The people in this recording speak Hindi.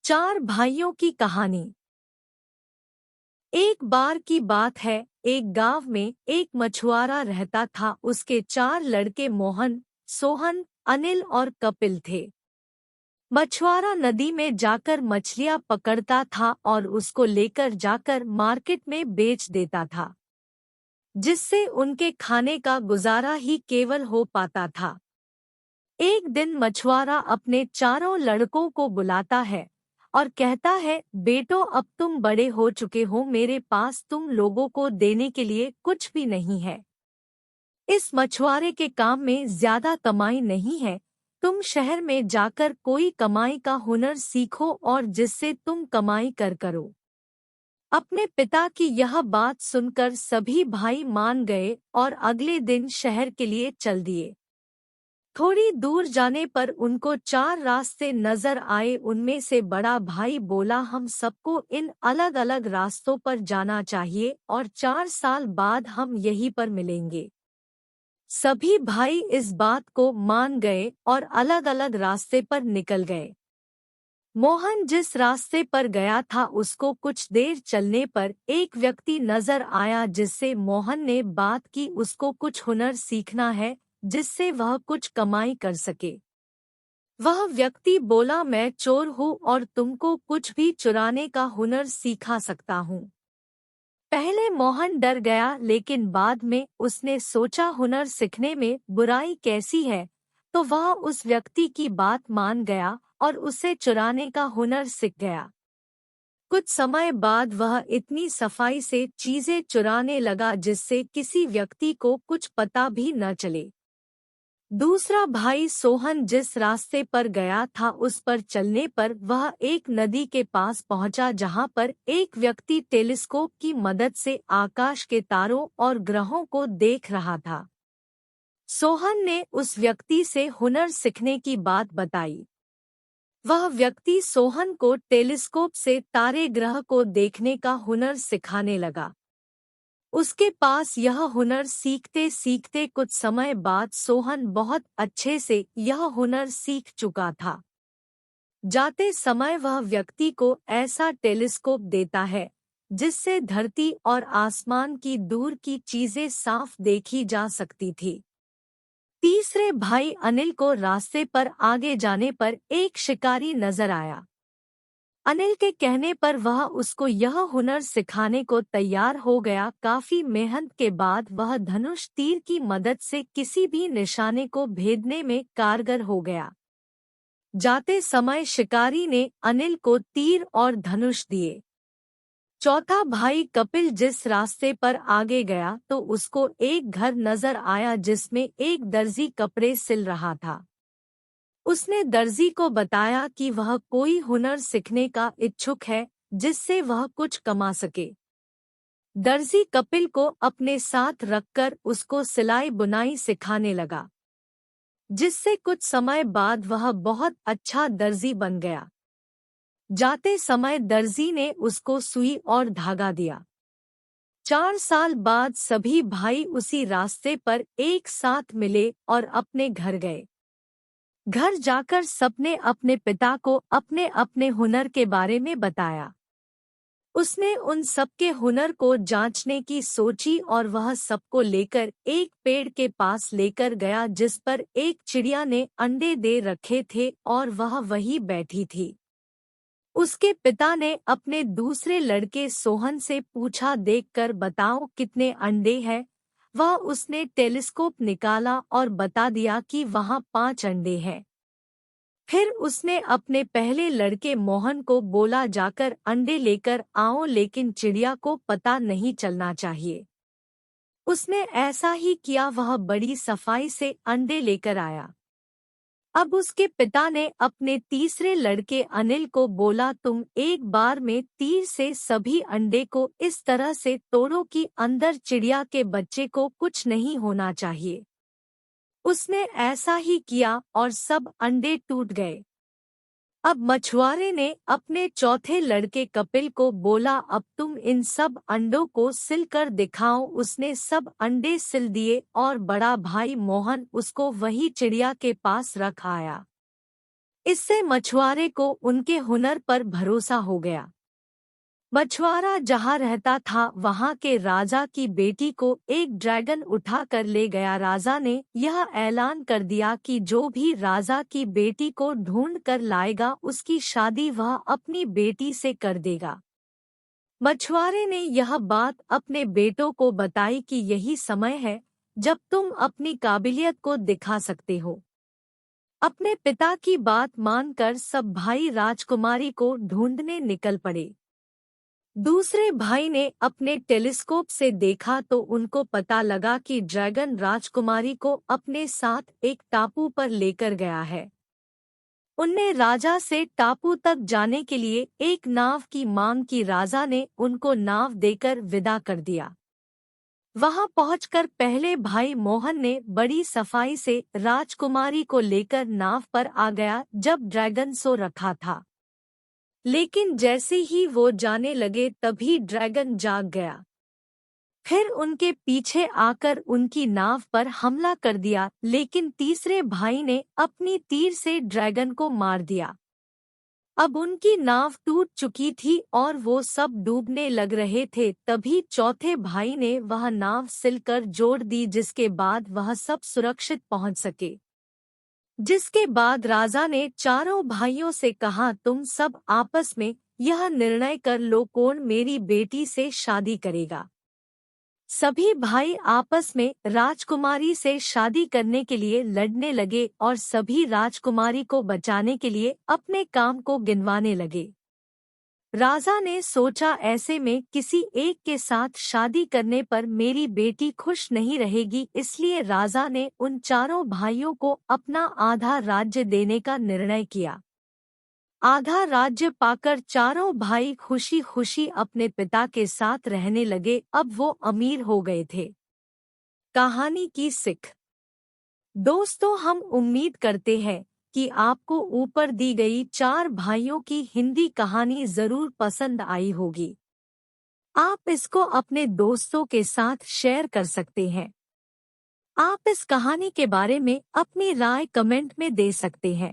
चार भाइयों की कहानी। एक बार की बात है, एक गांव में एक मछुआरा रहता था। उसके चार लड़के मोहन, सोहन, अनिल और कपिल थे। मछुआरा नदी में जाकर मछलियां पकड़ता था और उसको लेकर जाकर मार्केट में बेच देता था, जिससे उनके खाने का गुजारा ही केवल हो पाता था। एक दिन मछुआरा अपने चारों लड़कों को बुलाता है और कहता है, बेटो अब तुम बड़े हो चुके हो, मेरे पास तुम लोगों को देने के लिए कुछ भी नहीं है। इस मछुआरे के काम में ज्यादा कमाई नहीं है। तुम शहर में जाकर कोई कमाई का हुनर सीखो और जिससे तुम कमाई कर करो। अपने पिता की यह बात सुनकर सभी भाई मान गए और अगले दिन शहर के लिए चल दिए। थोड़ी दूर जाने पर उनको चार रास्ते नजर आए। उनमें से बड़ा भाई बोला, हम सबको इन अलग अलग रास्तों पर जाना चाहिए और 4 साल बाद हम यहीं पर मिलेंगे। सभी भाई इस बात को मान गए और अलग अलग रास्ते पर निकल गए। मोहन जिस रास्ते पर गया था उसको कुछ देर चलने पर एक व्यक्ति नजर आया, जिससे मोहन ने बात की उसको कुछ हुनर सीखना है जिससे वह कुछ कमाई कर सके। वह व्यक्ति बोला, मैं चोर हूँ और तुमको कुछ भी चुराने का हुनर सिखा सकता हूँ। पहले मोहन डर गया, लेकिन बाद में उसने सोचा हुनर सीखने में बुराई कैसी है, तो वह उस व्यक्ति की बात मान गया और उसे चुराने का हुनर सीख गया। कुछ समय बाद वह इतनी सफाई से चीजें चुराने लगा जिससे किसी व्यक्ति को कुछ पता भी न चले। दूसरा भाई सोहन जिस रास्ते पर गया था उस पर चलने पर वह एक नदी के पास पहुंचा, जहां पर एक व्यक्ति टेलीस्कोप की मदद से आकाश के तारों और ग्रहों को देख रहा था। सोहन ने उस व्यक्ति से हुनर सीखने की बात बताई। वह व्यक्ति सोहन को टेलीस्कोप से तारे ग्रह को देखने का हुनर सिखाने लगा। उसके पास यह हुनर सीखते सीखते कुछ समय बाद सोहन बहुत अच्छे से यह हुनर सीख चुका था। जाते समय वह व्यक्ति को ऐसा टेलीस्कोप देता है जिससे धरती और आसमान की दूर की चीजें साफ देखी जा सकती थी। तीसरे भाई अनिल को रास्ते पर आगे जाने पर एक शिकारी नजर आया। अनिल के कहने पर वह उसको यह हुनर सिखाने को तैयार हो गया। काफी मेहनत के बाद वह धनुष तीर की मदद से किसी भी निशाने को भेदने में कारगर हो गया। जाते समय शिकारी ने अनिल को तीर और धनुष दिए। चौथा भाई कपिल जिस रास्ते पर आगे गया तो उसको एक घर नजर आया जिसमें एक दर्जी कपड़े सिल रहा था। उसने दर्जी को बताया कि वह कोई हुनर सीखने का इच्छुक है जिससे वह कुछ कमा सके। दर्जी कपिल को अपने साथ रखकर उसको सिलाई बुनाई सिखाने लगा, जिससे कुछ समय बाद वह बहुत अच्छा दर्जी बन गया। जाते समय दर्जी ने उसको सुई और धागा दिया। 4 साल बाद सभी भाई उसी रास्ते पर एक साथ मिले और अपने घर गए। घर जाकर सबने अपने पिता को अपने अपने हुनर के बारे में बताया। उसने उन सबके हुनर को जांचने की सोची और वह सबको लेकर एक पेड़ के पास लेकर गया जिस पर एक चिड़िया ने अंडे दे रखे थे और वह वहीं बैठी थी। उसके पिता ने अपने दूसरे लड़के सोहन से पूछा, देखकर बताओ कितने अंडे हैं। वह उसने टेलीस्कोप निकाला और बता दिया कि वहाँ 5 अंडे हैं। फिर उसने अपने पहले लड़के मोहन को बोला, जाकर अंडे लेकर आओ, लेकिन चिड़िया को पता नहीं चलना चाहिए। उसने ऐसा ही किया, वह बड़ी सफाई से अंडे लेकर आया। अब उसके पिता ने अपने तीसरे लड़के अनिल को बोला, तुम एक बार में तीर से सभी अंडे को इस तरह से तोड़ो कि अंदर चिड़िया के बच्चे को कुछ नहीं होना चाहिए। उसने ऐसा ही किया और सब अंडे टूट गए। अब मछुआरे ने अपने चौथे लड़के कपिल को बोला, अब तुम इन सब अंडों को सिल कर दिखाओ। उसने सब अंडे सिल दिए और बड़ा भाई मोहन उसको वही चिड़िया के पास रख आया। इससे मछुआरे को उनके हुनर पर भरोसा हो गया। मछुआरा जहाँ रहता था वहाँ के राजा की बेटी को एक ड्रैगन उठा कर ले गया। राजा ने यह ऐलान कर दिया कि जो भी राजा की बेटी को ढूंढ कर लाएगा उसकी शादी वह अपनी बेटी से कर देगा। मछुआरे ने यह बात अपने बेटों को बताई कि यही समय है जब तुम अपनी काबिलियत को दिखा सकते हो। अपने पिता की बात मानकर सब भाई राजकुमारी को ढूंढने निकल पड़े। दूसरे भाई ने अपने टेलीस्कोप से देखा तो उनको पता लगा कि ड्रैगन राजकुमारी को अपने साथ एक टापू पर लेकर गया है। उनने राजा से टापू तक जाने के लिए एक नाव की मांग की। राजा ने उनको नाव देकर विदा कर दिया। वहां पहुंचकर पहले भाई मोहन ने बड़ी सफाई से राजकुमारी को लेकर नाव पर आ गया जब ड्रैगन सो रखा था। लेकिन जैसे ही वो जाने लगे तभी ड्रैगन जाग गया। फिर उनके पीछे आकर उनकी नाव पर हमला कर दिया, लेकिन तीसरे भाई ने अपनी तीर से ड्रैगन को मार दिया। अब उनकी नाव टूट चुकी थी और वो सब डूबने लग रहे थे। तभी चौथे भाई ने वह नाव सिलकर जोड़ दी, जिसके बाद वह सब सुरक्षित पहुंच सके। जिसके बाद राजा ने चारों भाइयों से कहा, तुम सब आपस में यह निर्णय कर लो कौन मेरी बेटी से शादी करेगा। सभी भाई आपस में राजकुमारी से शादी करने के लिए लड़ने लगे और सभी राजकुमारी को बचाने के लिए अपने काम को गिनवाने लगे। राजा ने सोचा ऐसे में किसी एक के साथ शादी करने पर मेरी बेटी खुश नहीं रहेगी, इसलिए राजा ने उन चारों भाइयों को अपना आधा राज्य देने का निर्णय किया। आधा राज्य पाकर चारों भाई खुशी खुशी अपने पिता के साथ रहने लगे। अब वो अमीर हो गए थे। कहानी की सीख। दोस्तों, हम उम्मीद करते हैं कि आपको ऊपर दी गई 4 भाइयों की हिंदी कहानी जरूर पसंद आई होगी। आप इसको अपने दोस्तों के साथ शेयर कर सकते हैं। आप इस कहानी के बारे में अपनी राय कमेंट में दे सकते हैं।